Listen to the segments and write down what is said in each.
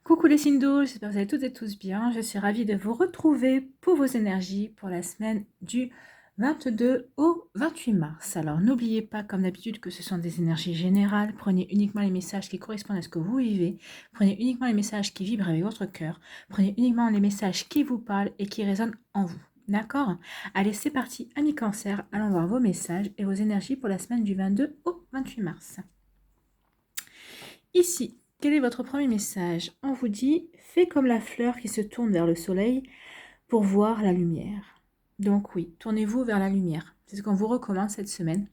Coucou les signes d'eau, j'espère que vous allez toutes et tous bien. Je suis ravie de vous retrouver pour vos énergies pour la semaine du 22 au 28 mars. Alors n'oubliez pas comme d'habitude que ce sont des énergies générales. Prenez uniquement les messages qui correspondent à ce que vous vivez. Prenez uniquement les messages qui vibrent avec votre cœur. Prenez uniquement les messages qui vous parlent et qui résonnent en vous. D'accord? Allez, c'est parti, amis cancer, allons voir vos messages et vos énergies pour la semaine du 22 au 28 mars. Ici, quel est votre premier message? On vous dit, fais comme la fleur qui se tourne vers le soleil pour voir la lumière. Donc oui, tournez-vous vers la lumière. C'est ce qu'on vous recommande cette semaine.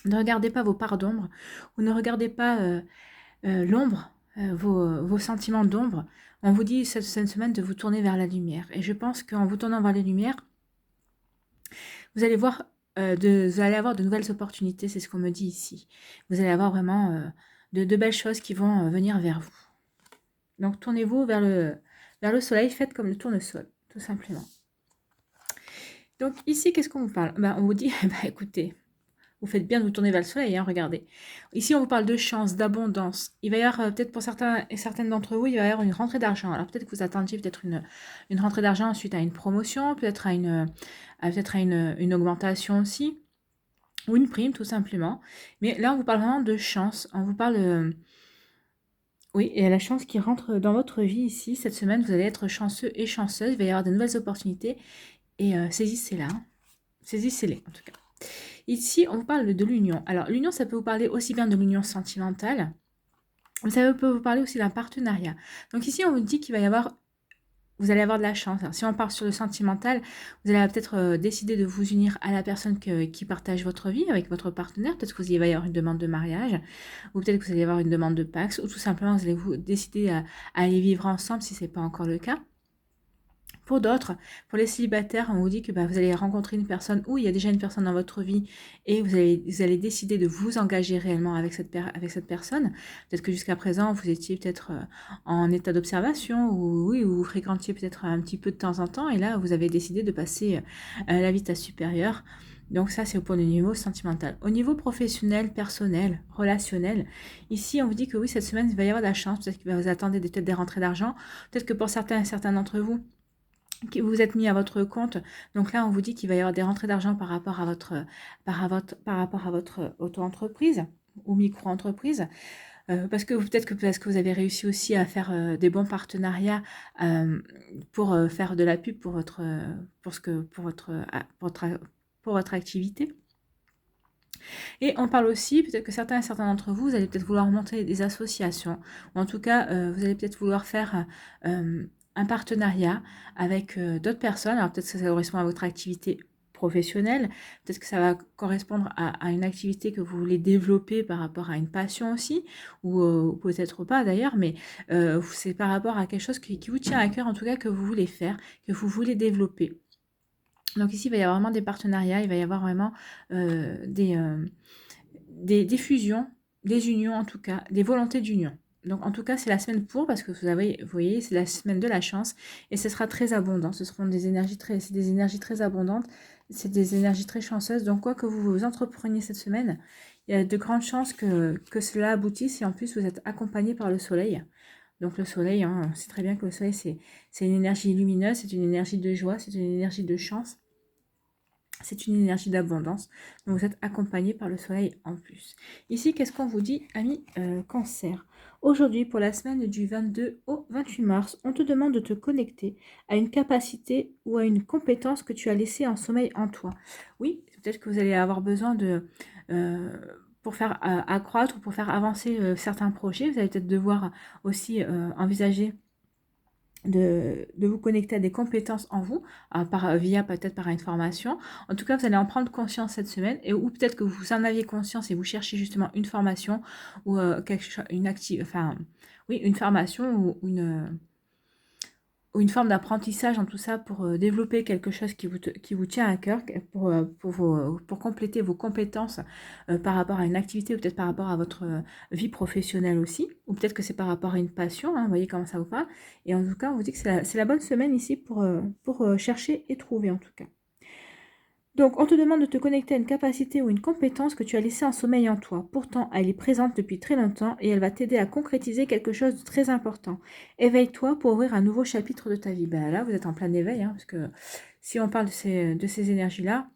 Ne regardez pas vos parts d'ombre ou ne regardez pas l'ombre, vos sentiments d'ombre. On vous dit cette semaine de vous tourner vers la lumière. Et je pense qu'en vous tournant vers la lumière, vous allez voir, vous allez avoir de nouvelles opportunités, c'est ce qu'on me dit ici. Vous allez avoir vraiment de belles choses qui vont venir vers vous. Donc tournez-vous vers le soleil, faites comme le tournesol, tout simplement. Donc ici, qu'est-ce qu'on vous parle? On vous dit, écoutez, vous faites bien de vous tourner vers le soleil, hein, regardez. Ici, on vous parle de chance, d'abondance. Il va y avoir, peut-être pour certains et certaines d'entre vous, il va y avoir une rentrée d'argent. Alors peut-être que vous attendiez peut-être une rentrée d'argent suite à une promotion, peut-être à une augmentation aussi, ou une prime, tout simplement. Mais là, on vous parle vraiment de chance. On vous parle... oui, et la chance qui rentre dans votre vie ici, cette semaine, vous allez être chanceux et chanceuse, il va y avoir de nouvelles opportunités, et saisissez-la, hein. Saisissez-les en tout cas. Ici, on vous parle de l'union. Alors, l'union, ça peut vous parler aussi bien de l'union sentimentale, mais ça peut vous parler aussi d'un partenariat. Donc ici, on vous dit qu'il va y avoir... Vous allez avoir de la chance. Alors, si on part sur le sentimental, vous allez peut-être décider de vous unir à la personne qui partage votre vie avec votre partenaire. Peut-être que vous y va y avoir une demande de mariage, ou peut-être que vous allez avoir une demande de Pax, ou tout simplement vous allez vous décider à aller vivre ensemble si ce n'est pas encore le cas. Pour d'autres, pour les célibataires, on vous dit que vous allez rencontrer une personne où il y a déjà une personne dans votre vie et vous allez décider de vous engager réellement avec cette personne. Peut-être que jusqu'à présent, vous étiez peut-être en état d'observation ou oui, vous fréquentiez peut-être un petit peu de temps en temps et là, vous avez décidé de passer à la vitesse supérieure. Donc ça, c'est au point de niveau sentimental. Au niveau professionnel, personnel, relationnel, ici, on vous dit que oui, cette semaine, il va y avoir de la chance. Peut-être que vous attendez peut-être des rentrées d'argent. Peut-être que pour certains d'entre vous, que vous êtes mis à votre compte. Donc là, on vous dit qu'il va y avoir des rentrées d'argent par rapport à votre auto-entreprise ou micro-entreprise. Parce que vous avez réussi aussi à faire des bons partenariats pour faire de la pub pour votre activité. Et on parle aussi, peut-être que certains d'entre vous, vous allez peut-être vouloir monter des associations, ou en tout cas, vous allez peut-être vouloir faire un partenariat avec d'autres personnes. Alors peut-être que ça correspond à votre activité professionnelle, peut-être que ça va correspondre à une activité que vous voulez développer par rapport à une passion aussi, ou peut-être pas d'ailleurs, mais c'est par rapport à quelque chose qui vous tient à cœur, en tout cas que vous voulez faire, que vous voulez développer. Donc ici, il va y avoir vraiment des partenariats, il va y avoir vraiment des fusions, des unions en tout cas, des volontés d'union. Donc en tout cas, c'est la semaine pour, parce que vous voyez, c'est la semaine de la chance, et ce sera très abondant. Ce seront des énergies très abondantes, c'est des énergies très chanceuses. Donc quoi que vous entrepreniez cette semaine, il y a de grandes chances que cela aboutisse, et en plus vous êtes accompagné par le soleil. Donc le soleil, hein, on sait très bien que le soleil, c'est une énergie lumineuse, c'est une énergie de joie, c'est une énergie de chance. C'est une énergie d'abondance. Donc vous êtes accompagné par le soleil en plus. Ici, qu'est-ce qu'on vous dit, amis cancer? Aujourd'hui, pour la semaine du 22 au 28 mars, on te demande de te connecter à une capacité ou à une compétence que tu as laissée en sommeil en toi. Oui, peut-être que vous allez avoir besoin de... pour faire accroître ou pour faire avancer certains projets, vous allez peut-être devoir aussi envisager de vous connecter à des compétences en vous, via peut-être par une formation. En tout cas, vous allez en prendre conscience cette semaine, ou peut-être que vous en aviez conscience et vous cherchez justement une formation ou une formation ou une forme d'apprentissage en tout ça pour développer quelque chose qui vous tient à cœur, pour compléter vos compétences par rapport à une activité ou peut-être par rapport à votre vie professionnelle aussi, ou peut-être que c'est par rapport à une passion, hein, vous voyez comment ça vous parle. Et en tout cas, on vous dit que c'est la bonne semaine ici pour chercher et trouver en tout cas. Donc, on te demande de te connecter à une capacité ou une compétence que tu as laissée en sommeil en toi. Pourtant, elle est présente depuis très longtemps et elle va t'aider à concrétiser quelque chose de très important. Éveille-toi pour ouvrir un nouveau chapitre de ta vie. Ben là, vous êtes en plein éveil, hein, parce que si on parle de ces énergies-là,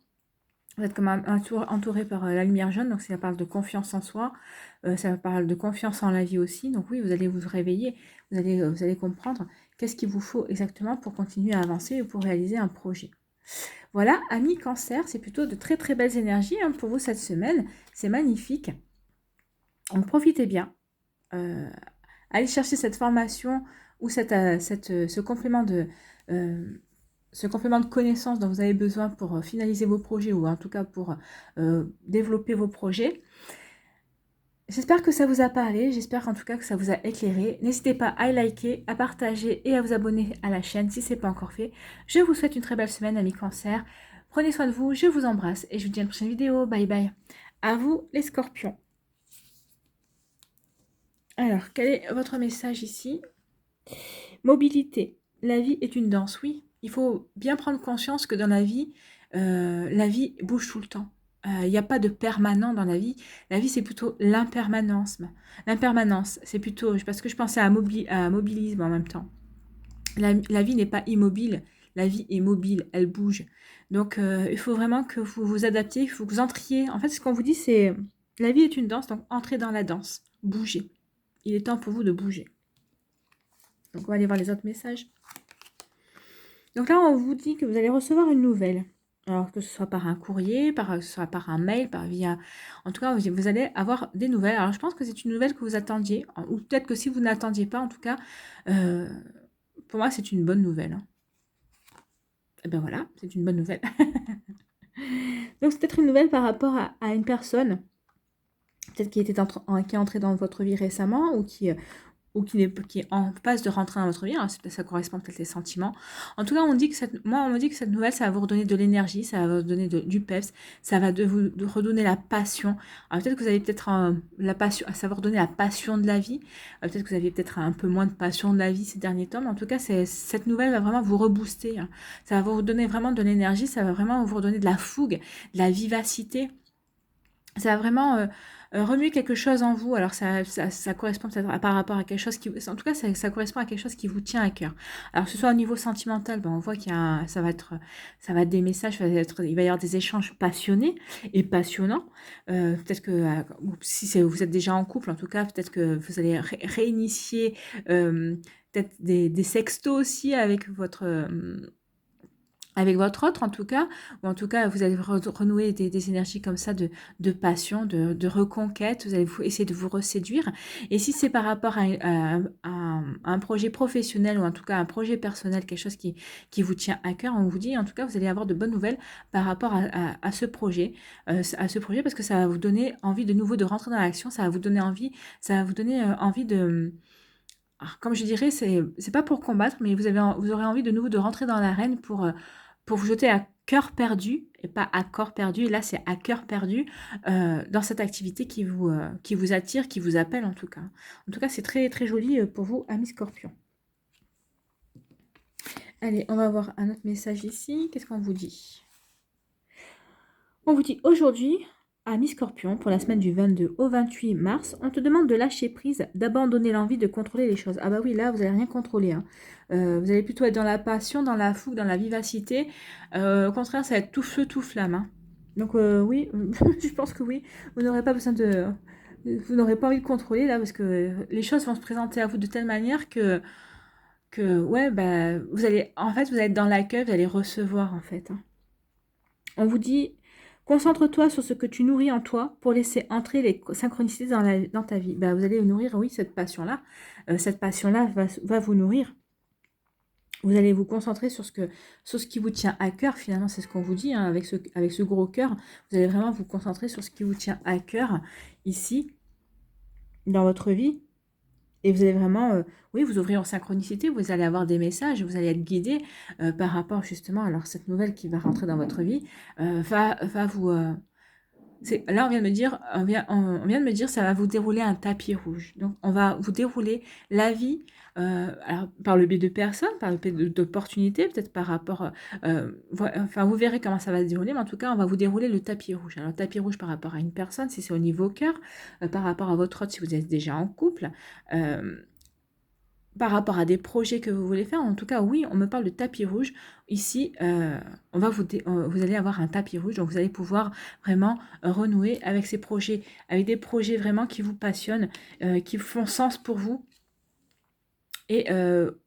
vous êtes comme entouré par la lumière jaune, donc ça parle de confiance en soi, ça parle de confiance en la vie aussi. Donc oui, vous allez vous réveiller, vous allez comprendre qu'est-ce qu'il vous faut exactement pour continuer à avancer ou pour réaliser un projet. Voilà, amis cancer, c'est plutôt de très très belles énergies hein, pour vous cette semaine. C'est magnifique. Donc profitez bien. Allez chercher cette formation ou ce complément de connaissances dont vous avez besoin pour finaliser vos projets ou en tout cas pour développer vos projets. J'espère que ça vous a parlé, j'espère en tout cas que ça vous a éclairé. N'hésitez pas à liker, à partager et à vous abonner à la chaîne si ce n'est pas encore fait. Je vous souhaite une très belle semaine, amis cancer. Prenez soin de vous, je vous embrasse et je vous dis à une prochaine vidéo. Bye bye. À vous les scorpions. Alors, quel est votre message ici? Mobilité. La vie est une danse, oui. Il faut bien prendre conscience que dans la vie bouge tout le temps. Il n'y a pas de permanent dans la vie. La vie, c'est plutôt l'impermanence. L'impermanence, c'est plutôt... Parce que je pensais à mobilisme en même temps. La vie n'est pas immobile. La vie est mobile, elle bouge. Donc, il faut vraiment que vous vous adaptiez, il faut que vous entriez. En fait, ce qu'on vous dit, c'est... La vie est une danse, donc entrez dans la danse. Bougez. Il est temps pour vous de bouger. Donc, on va aller voir les autres messages. Donc là, on vous dit que vous allez recevoir une nouvelle. Alors que ce soit par un courrier, que ce soit par un mail, via... En tout cas, vous allez avoir des nouvelles. Alors, je pense que c'est une nouvelle que vous attendiez. Ou peut-être que si vous n'attendiez pas, en tout cas, pour moi, c'est une bonne nouvelle. Et bien voilà, c'est une bonne nouvelle. Donc, c'est peut-être une nouvelle par rapport à une personne, peut-être qui est entrée dans votre vie récemment ou qui est en passe de rentrer dans votre vie, alors ça correspond peut-être les sentiments. En tout cas, on me dit que cette nouvelle, ça va vous redonner de l'énergie, ça va vous donner du peps, ça va vous redonner la passion. Alors peut-être que vous avez la passion, ça va vous redonner la passion de la vie. Peut-être que vous aviez peut-être un peu moins de passion de la vie ces derniers temps, mais en tout cas, cette nouvelle va vraiment vous rebooster. Hein. Ça va vous redonner vraiment de l'énergie, ça va vraiment vous redonner de la fougue, de la vivacité. Ça va vraiment remuer quelque chose en vous. Alors, ça correspond peut-être par rapport à quelque chose qui... En tout cas, ça correspond à quelque chose qui vous tient à cœur. Alors, que ce soit au niveau sentimental, on voit ça va être des messages, il va y avoir des échanges passionnés et passionnants. Peut-être que si vous êtes déjà en couple, en tout cas, peut-être que vous allez réinitier peut-être des sextos aussi avec votre autre en tout cas, ou en tout cas vous allez renouer des énergies comme ça de passion, de reconquête, vous allez essayer de vous reséduire. Et si c'est par rapport à un projet professionnel ou en tout cas un projet personnel, quelque chose qui vous tient à cœur, on vous dit en tout cas vous allez avoir de bonnes nouvelles par rapport à ce projet, parce que ça va vous donner envie de nouveau de rentrer dans l'action, ça va vous donner envie de... Alors, comme je dirais, c'est pas pour combattre, mais vous aurez envie de nouveau de rentrer dans l'arène pour vous jeter à cœur perdu, et pas à corps perdu, et là c'est à cœur perdu, dans cette activité qui vous attire, qui vous appelle en tout cas. En tout cas, c'est très très joli pour vous, amis Scorpion. Allez, on va voir un autre message ici. Qu'est-ce qu'on vous dit? On vous dit aujourd'hui, amis Scorpion, pour la semaine du 22 au 28 mars, on te demande de lâcher prise, d'abandonner l'envie de contrôler les choses. Ah bah oui, là, vous n'allez rien contrôler. Hein. Vous allez plutôt être dans la passion, dans la fougue, dans la vivacité. Au contraire, ça va être tout feu, tout flamme. Hein. Donc oui, je pense que oui, vous n'aurez pas besoin de... Vous n'aurez pas envie de contrôler, là, parce que les choses vont se présenter à vous de telle manière que ouais, bah, vous allez être dans l'accueil, vous allez recevoir, en fait. Hein. On vous dit... Concentre-toi sur ce que tu nourris en toi pour laisser entrer les synchronicités dans ta vie. Ben, vous allez nourrir, oui, cette passion-là. Cette passion-là va vous nourrir. Vous allez vous concentrer sur ce qui vous tient à cœur. Finalement, c'est ce qu'on vous dit, hein, avec ce gros cœur. Vous allez vraiment vous concentrer sur ce qui vous tient à cœur ici, dans votre vie. Et vous allez vraiment, oui, vous ouvrir en synchronicité, vous allez avoir des messages, vous allez être guidé par rapport justement, alors cette nouvelle qui va rentrer dans votre vie va Là, on vient de me dire, on vient de me dire, ça va vous dérouler un tapis rouge. Donc, on va vous dérouler la vie, alors, par le biais de personnes, par le biais d'opportunités, peut-être par rapport, enfin, vous verrez comment ça va se dérouler, mais en tout cas, on va vous dérouler le tapis rouge. Alors, le tapis rouge par rapport à une personne, si c'est au niveau cœur, par rapport à votre autre, si vous êtes déjà en couple, par rapport à des projets que vous voulez faire. En tout cas, oui, on me parle de tapis rouge. Ici, vous allez avoir un tapis rouge, donc vous allez pouvoir vraiment renouer avec ces projets, avec des projets vraiment qui vous passionnent, qui font sens pour vous. Et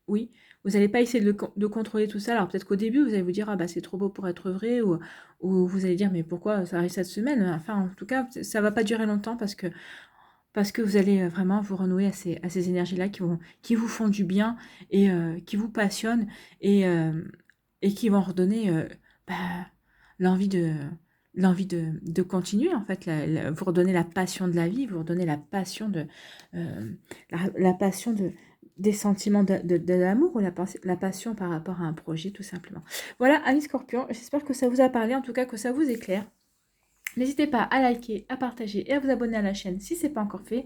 oui, vous n'allez pas essayer de contrôler tout ça. Alors peut-être qu'au début, vous allez vous dire, ah bah c'est trop beau pour être vrai, ou vous allez dire, mais pourquoi ça arrive cette semaine? Enfin, en tout cas, ça va pas durer longtemps parce que vous allez vraiment vous renouer à ces énergies-là qui vous font du bien et qui vous passionnent et qui vont redonner bah, l'envie de continuer en fait, vous redonner la passion de la vie, vous redonner la passion la passion des sentiments de l'amour ou la passion par rapport à un projet tout simplement. Voilà, amis Scorpion, j'espère que ça vous a parlé, en tout cas que ça vous éclaire. N'hésitez pas à liker, à partager et à vous abonner à la chaîne si ce n'est pas encore fait.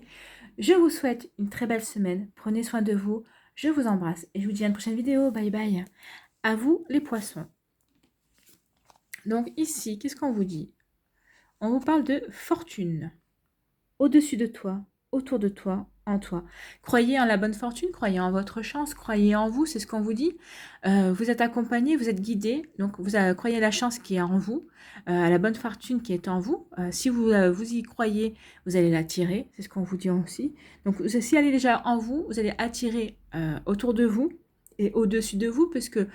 Je vous souhaite une très belle semaine. Prenez soin de vous. Je vous embrasse et je vous dis à une prochaine vidéo. Bye bye. À vous les poissons. Donc ici, qu'est-ce qu'on vous dit? On vous parle de fortune. Au-dessus de toi, autour de toi, en toi. Croyez en la bonne fortune, croyez en votre chance, croyez en vous, c'est ce qu'on vous dit. Vous êtes accompagné, vous êtes guidé, donc vous croyez la chance qui est en vous, à la bonne fortune qui est en vous. Si vous y croyez, vous allez l'attirer, c'est ce qu'on vous dit aussi. Donc si elle est déjà en vous, vous allez attirer autour de vous et au-dessus de vous, parce que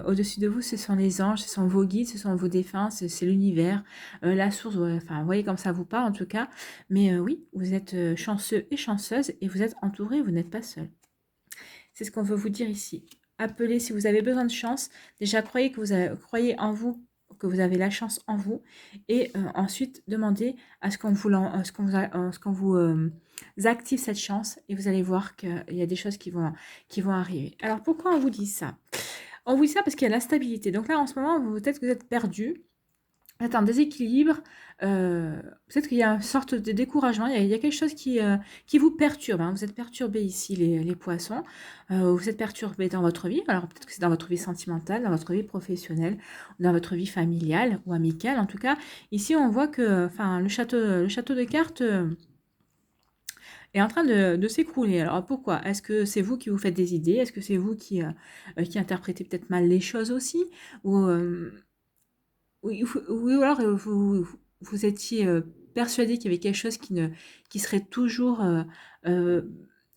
au-dessus de vous, ce sont les anges, ce sont vos guides, ce sont vos défunts, c'est l'univers, la source, enfin, vous voyez comme ça vous parle en tout cas. Mais oui, vous êtes chanceux et chanceuse et vous êtes entouré, vous n'êtes pas seul. C'est ce qu'on veut vous dire ici. Appelez si vous avez besoin de chance. Déjà, croyez en vous, que vous avez la chance en vous. Et ensuite, demandez à ce qu'on vous active cette chance. Et vous allez voir qu'il y a des choses qui vont arriver. Alors, pourquoi on vous dit ça? On vous dit ça parce qu'il y a l'instabilité. Donc là, en ce moment, peut-être que vous êtes perdu. Un déséquilibre, peut-être qu'il y a une sorte de découragement, il y a quelque chose qui vous perturbe, hein. Vous êtes perturbés ici les poissons, vous êtes perturbés dans votre vie, alors peut-être que c'est dans votre vie sentimentale, dans votre vie professionnelle, dans votre vie familiale ou amicale. En tout cas, ici on voit que le château de cartes est en train de s'écrouler. Alors pourquoi? Est-ce que c'est vous qui vous faites des idées? Est-ce que c'est vous qui interprétez peut-être mal les choses aussi? Ou oui, oui, ou alors vous étiez persuadé qu'il y avait quelque chose qui serait toujours euh,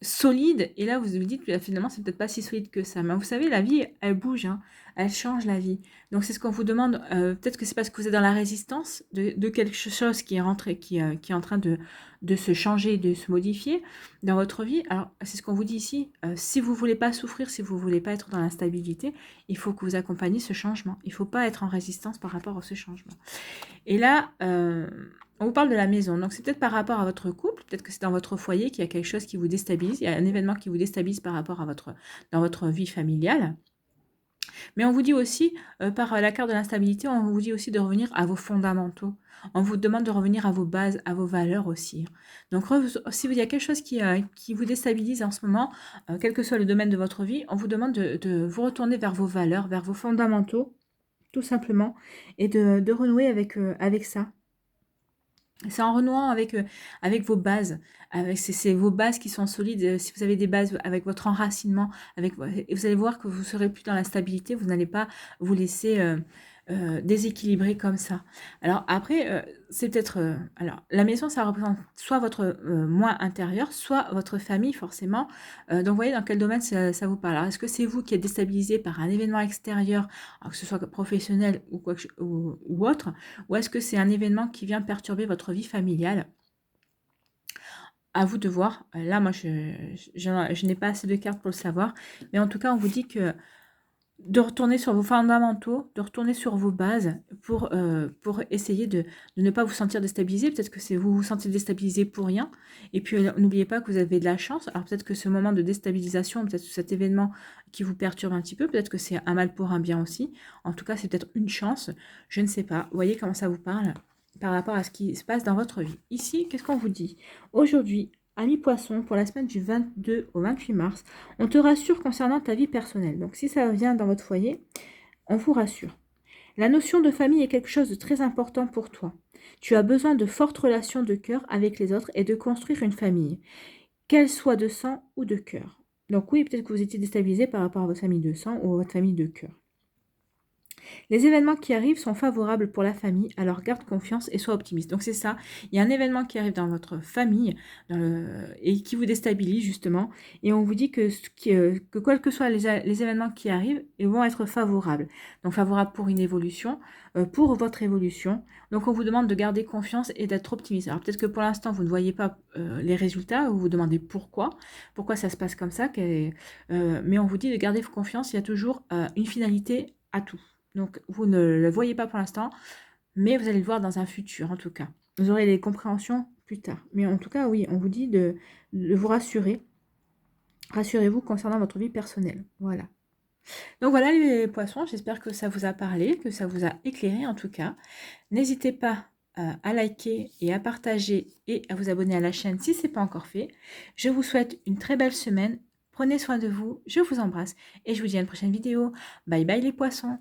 solide, et là vous vous dites que finalement c'est peut-être pas si solide que ça. Mais vous savez, la vie elle bouge, hein, elle change la vie. Donc c'est ce qu'on vous demande. Peut-être que c'est parce que vous êtes dans la résistance de quelque chose qui est rentré, qui est en train de se changer, de se modifier dans votre vie. Alors c'est ce qu'on vous dit ici. Si vous voulez pas souffrir, si vous voulez pas être dans l'instabilité, il faut que vous accompagniez ce changement. Il ne faut pas être en résistance par rapport à ce changement. Et là, on vous parle de la maison. Donc, c'est peut-être par rapport à votre couple. Peut-être que c'est dans votre foyer qu'il y a quelque chose qui vous déstabilise. Il y a un événement qui vous déstabilise par rapport à dans votre vie familiale. Mais on vous dit aussi, par la carte de l'instabilité, on vous dit aussi de revenir à vos fondamentaux. On vous demande de revenir à vos bases, à vos valeurs aussi. Donc, si il y a quelque chose qui vous déstabilise en ce moment, quel que soit le domaine de votre vie, on vous demande de vous retourner vers vos valeurs, vers vos fondamentaux, tout simplement, et de renouer avec ça. C'est en renouant avec vos bases, c'est vos bases qui sont solides. Si vous avez des bases avec votre enracinement, et vous allez voir que vous ne serez plus dans la stabilité, vous n'allez pas vous laisser déséquilibrer comme ça. Alors après, c'est peut-être... alors, la maison, ça représente soit votre moi intérieur, soit votre famille, forcément. Donc, vous voyez dans quel domaine ça vous parle. Alors, est-ce que c'est vous qui êtes déstabilisé par un événement extérieur, alors que ce soit professionnel ou autre, ou est-ce que c'est un événement qui vient perturber votre vie familiale? À vous de voir. Là, moi, je n'ai pas assez de cartes pour le savoir. Mais en tout cas, on vous dit que de retourner sur vos fondamentaux, de retourner sur vos bases pour essayer de ne pas vous sentir déstabilisé. Peut-être que c'est vous vous sentez déstabilisé pour rien. Et puis, n'oubliez pas que vous avez de la chance. Alors, peut-être que ce moment de déstabilisation, peut-être cet événement qui vous perturbe un petit peu, peut-être que c'est un mal pour un bien aussi. En tout cas, c'est peut-être une chance. Je ne sais pas. Vous voyez comment ça vous parle? par rapport à ce qui se passe dans votre vie. Ici, qu'est-ce qu'on vous dit? Aujourd'hui, ami poisson, pour la semaine du 22 au 28 mars, on te rassure concernant ta vie personnelle. Donc si ça vient dans votre foyer, on vous rassure. La notion de famille est quelque chose de très important pour toi. Tu as besoin de fortes relations de cœur avec les autres et de construire une famille, qu'elle soit de sang ou de cœur. Donc oui, peut-être que vous étiez déstabilisé par rapport à votre famille de sang ou à votre famille de cœur. Les événements qui arrivent sont favorables pour la famille, alors garde confiance et sois optimiste. Donc c'est ça, il y a un événement qui arrive dans votre famille et qui vous déstabilise justement, et on vous dit que quels que soient les événements qui arrivent, ils vont être favorables. Donc favorables pour une évolution, pour votre évolution. Donc on vous demande de garder confiance et d'être optimiste. Alors peut-être que pour l'instant vous ne voyez pas les résultats, vous vous demandez pourquoi ça se passe comme ça, mais on vous dit de garder confiance, il y a toujours une finalité à tout. Donc, vous ne le voyez pas pour l'instant, mais vous allez le voir dans un futur, en tout cas. Vous aurez les compréhensions plus tard. Mais en tout cas, oui, on vous dit de vous rassurer. Rassurez-vous concernant votre vie personnelle. Voilà. Donc voilà les poissons, j'espère que ça vous a parlé, que ça vous a éclairé en tout cas. N'hésitez pas à liker et à partager et à vous abonner à la chaîne si ce n'est pas encore fait. Je vous souhaite une très belle semaine. Prenez soin de vous, je vous embrasse et je vous dis à une prochaine vidéo. Bye bye les poissons.